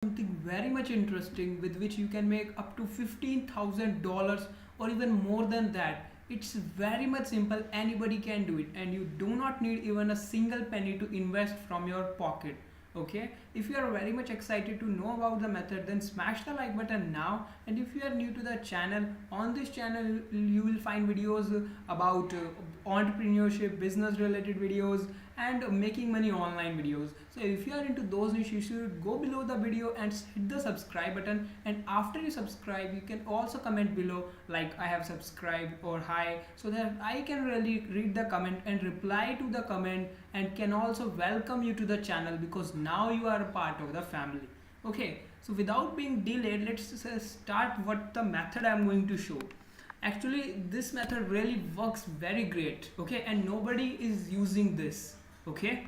Something very much interesting with which you can make up to $15,000 or even more than that. It's very much simple, anybody can do it, and you do not need even a single penny to invest from your pocket. Okay, if you are very much excited to know about the method, then smash the like button now. And if you are new to the channel, on this channel you will find videos about entrepreneurship, business related videos, and making money online videos. So if you are into those niche, you should go below the video and hit the subscribe button. And after you subscribe, you can also comment below like I have subscribed or hi, so that I can really read the comment and reply to the comment, and can also welcome you to the channel because now you are a part of the family. Okay, so without being delayed, let's start what the method I'm going to show. Actually, this method really works very great. Okay, and nobody is using this. Okay,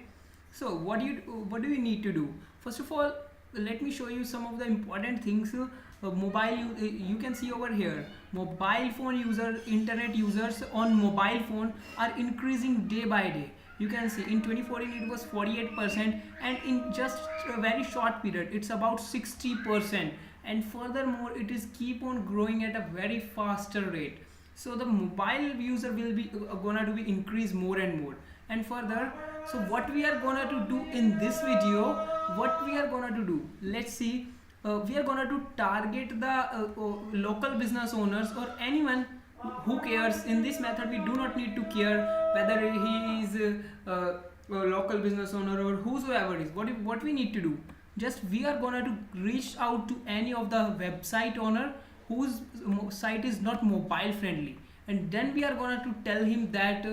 so what do you need to do? First of all, let me show you some of the important things. You can see over here, mobile phone user, internet users on mobile phone are increasing day by day. You can see in 2014 it was 48%, and in just a very short period it's about 60%, and furthermore it is keep on growing at a very faster rate. So the mobile user will be gonna to be increase more and more. And further, so what we are gonna to do in this video, what we are gonna to do, let's see. We are gonna to target the local business owners or anyone who cares. In this method we do not need to care whether he is a local business owner or whosoever is. What we need to do, just we are gonna to reach out to any of the website owner whose site is not mobile friendly, and then we are gonna to tell him that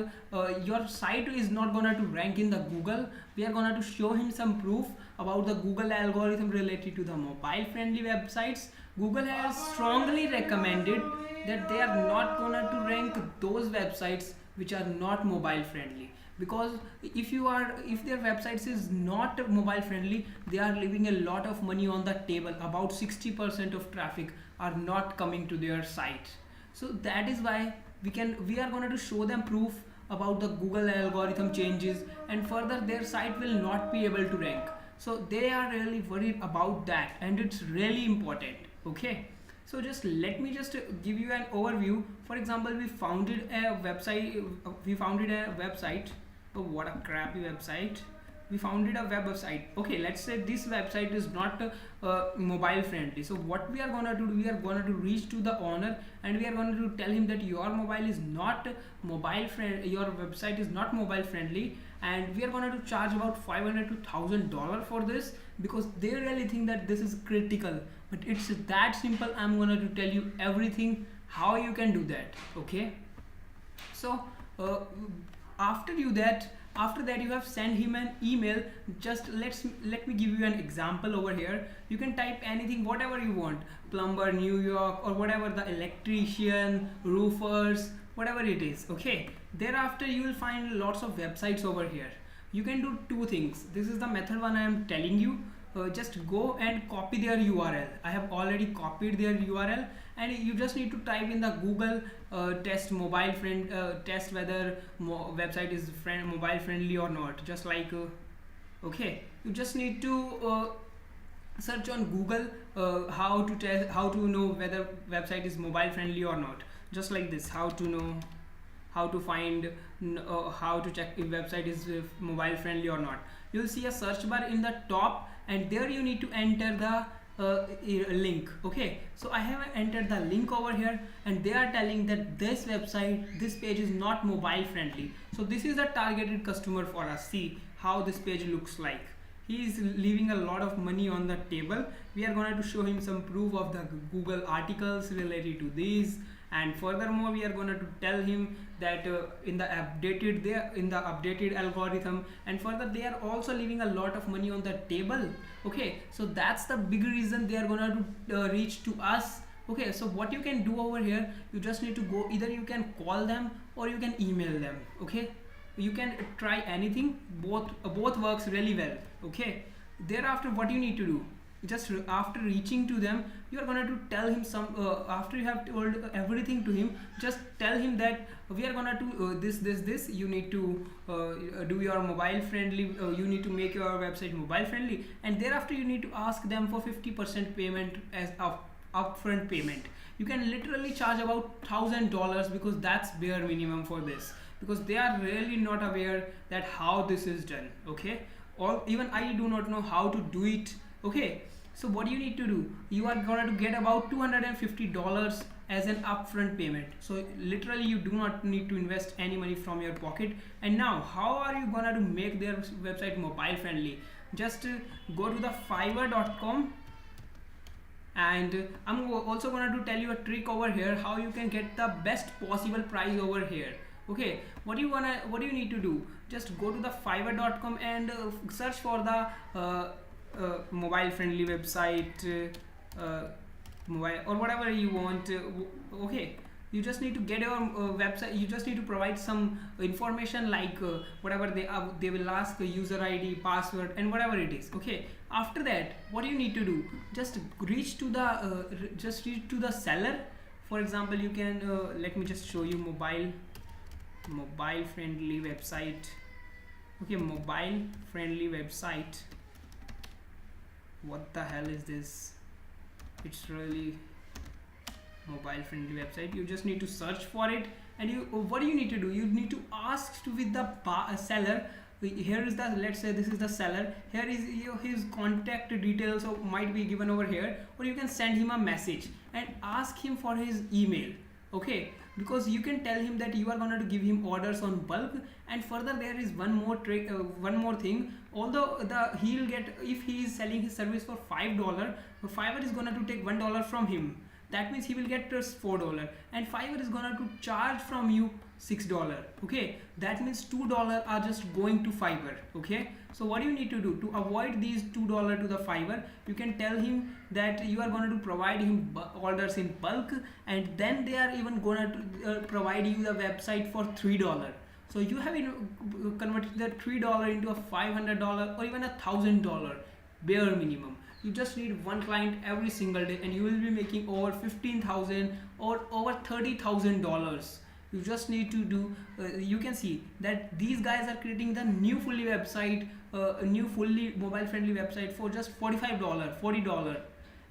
your site is not gonna to rank in the Google. We are gonna to show him some proof about the Google algorithm related to the mobile friendly websites. Google has strongly recommended that they are not gonna to rank those websites which are not mobile friendly, because if their websites is not mobile friendly, they are leaving a lot of money on the table. About 60% of traffic are not coming to their site. So that is why we are going to show them proof about the Google algorithm changes, and further their site will not be able to rank. So they are really worried about that, and it's really important. Okay, so just let me just give you an overview. For example, we founded a website. Oh, what a crappy website. We founded a website. Okay, let's say this website is not mobile friendly. So what we are gonna do, we are gonna to reach to the owner, and we are going to tell him that your mobile is not mobile friend, your website is not mobile friendly, and we are going to charge about $500 to $1,000 for this, because they really think that this is critical. But it's that simple. I'm gonna to tell you everything how you can do that. Okay, so after that you have sent him an email. Just let me give you an example over here. You can type anything, whatever you want, plumber New York, or whatever, the electrician, roofers, whatever it is. Okay, thereafter you will find lots of websites over here. You can do two things. This is the method one I am telling you. Just go and copy their URL. I have already copied their URL, and you just need to type in the Google test mobile friend, test whether website is mobile friendly or not. Just like okay, you just need to search on Google how to know whether website is mobile friendly or not. Just like this, how to know, how to find, how to check if website is mobile friendly or not. You'll see a search bar in the top, and there you need to enter the link. Okay, so I have entered the link over here, and they are telling that this website, this page is not mobile friendly. So this is a targeted customer for us. See how this page looks like. He is leaving a lot of money on the table. We are going to show him some proof of the Google articles related to these, and furthermore we are going to tell him that in the updated algorithm, and further they are also leaving a lot of money on the table. Okay, so that's the big reason they are going to reach to us. Okay, so what you can do over here, you just need to go, either you can call them or you can email them. Okay, you can try anything, both works really well. Okay, thereafter what you need to do, after reaching to them, you are gonna to tell him some after you have told everything to him, just tell him that we are gonna do this, you need to do your mobile friendly, you need to make your website mobile friendly, and thereafter you need to ask them for 50% payment as upfront payment. You can literally charge about $1,000 because that's bare minimum for this, because they are really not aware that how this is done. Okay, or even I do not know how to do it. Okay, so what you need to do, you are going to get about $250 as an upfront payment. So literally you do not need to invest any money from your pocket. And now how are you gonna to make their website mobile friendly? Just go to the fiverr.com, and I'm also going to tell you a trick over here how you can get the best possible price over here. Okay, what do you need to do, just go to the fiverr.com and search for the mobile friendly website, mobile or whatever you want. Okay, you just need to get your website, you just need to provide some information like whatever they will ask, user ID, password, and whatever it is. Okay, after that what you need to do, just reach to the seller. For example, you can let me just show you mobile friendly website. Okay, mobile friendly website, what the hell is this? It's really mobile friendly website. You just need to search for it, and what do you need to do, you need to ask with the seller. Here is the, let's say this is the seller, here is his contact details, or might be given over here, or you can send him a message and ask him for his email. Okay, because you can tell him that you are going to give him orders on bulk. And further there is one more trick, one more thing. Although he'll get, if he is selling his service for $5, Fiverr is going to take $1 from him. That means he will get just $4, and Fiverr is gonna to charge from you $6. Okay, that means $2 are just going to Fiverr. Okay, so what you need to do to avoid these $2 to the Fiverr, you can tell him that you are going to provide him orders in bulk, and then they are even gonna to provide you the website for $3. So you have converted that $3 into a $500 or even $1,000 bare minimum. You just need one client every single day, and you will be making over $15,000 or over $30,000. You just need to do you can see that these guys are creating the new fully website, new fully mobile friendly website for just $45, $40,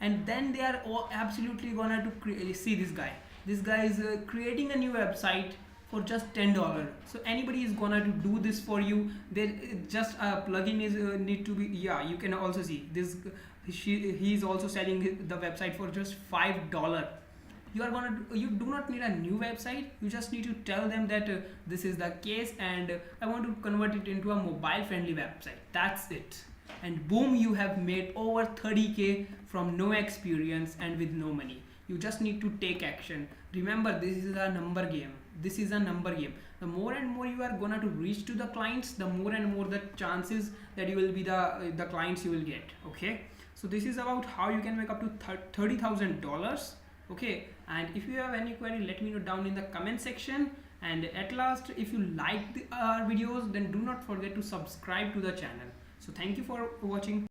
and then they are all absolutely gonna to see this guy is creating a new website for just $10. So anybody is gonna to do this for you. There just a plugin is need to be, yeah, you can also see this. He is also selling the website for just $5. You do not need a new website. You just need to tell them that this is the case, and I want to convert it into a mobile friendly website. That's it, and boom, you have made over 30K from no experience and with no money. You just need to take action. Remember, this is a number game. This is a number game. The more and more you are gonna to reach to the clients, the more and more the chances that you will be the clients you will get. Okay, so this is about how you can make up to $30,000. Okay, and if you have any query, let me know down in the comment section. And at last, if you like our videos, then do not forget to subscribe to the channel. So thank you for watching.